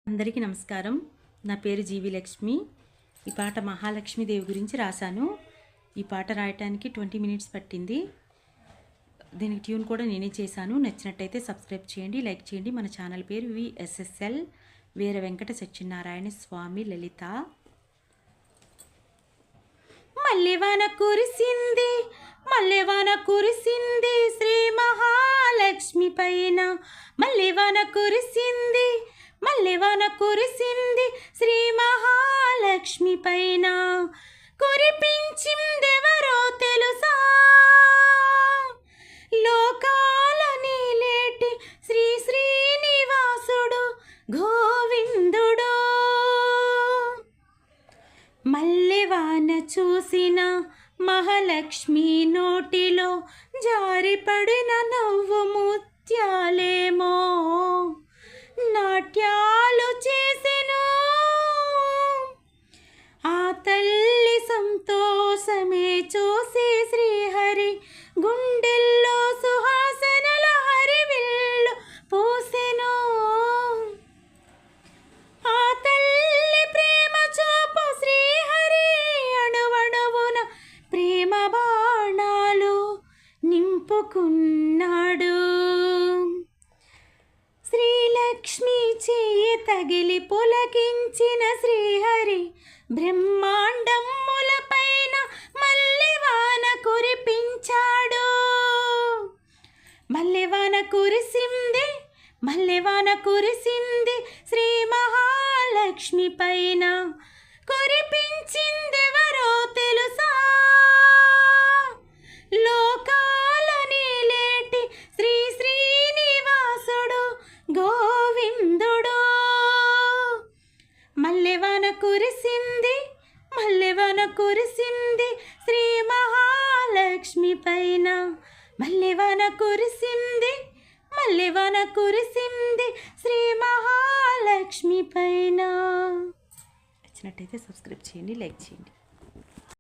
అందరికీ నమస్కారం. నా పేరు జీవి లక్ష్మి. ఈ పాట మహాలక్ష్మీదేవి గురించి రాశాను. ఈ పాట రాయటానికి 20 మినిట్స్ పట్టింది. దీనికి ట్యూన్ కూడా నేనే చేశాను. నచ్చినట్టయితే సబ్స్క్రైబ్ చేయండి, లైక్ చేయండి. మన ఛానల్ పేరు విఎస్ఎస్ఎల్ వీర వెంకట సత్యనారాయణ స్వామి లలిత. మల్లెవాన కురిసింది, మల్లెవాన కురిసింది శ్రీ మహాలక్ష్మి పైన. మల్లెవాన కురిసింది, మల్లెవాన కురిసింది శ్రీ మహాలక్ష్మి పైన. కురిపించిందెవరో తెలుసా? లోకాల నీలేటి శ్రీ శ్రీనివాసుడు గోవిందుడు. మల్లెవాన చూసిన మహాలక్ష్మి నోటిలో జారిపడిన నవ్వు ముత్యాలేమో నాట్యాలు చేసెను. ఆ తల్లి సంతోషమే చూసి శ్రీహరి గుండెల్లో సుహాసనల హరివిల్లు పూసెను. ఆ తల్లి ప్రేమ చూపు శ్రీహరి అణువణువున ప్రేమ బాణాలు నింపుకున్నాడు. శ్రీలక్ష్మి చెయ్యి తగిలి పులకించిన శ్రీహరి బ్రహ్మాండముల పైన మల్లెవాన కురిపించాడు. మల్లెవాన కురిసింది, మల్లెవాన కురిసింది శ్రీ మహాలక్ష్మి పైన. కురిపించిందెవరో తెలుసా? లోకాల నీలేటి శ్రీ శ్రీనివాసుడు గోవిందుడు. మల్లెవాన కురిసింది, మల్లెవాన కురిసింది శ్రీ మహాలక్ష్మి పైన. మల్లెవాన కురిసింది, మల్లెవాన కురిసింది శ్రీ మహాలక్ష్మి పైన. నచ్చినట్టయితే సబ్స్క్రైబ్ చేయండి, లైక్ చేయండి.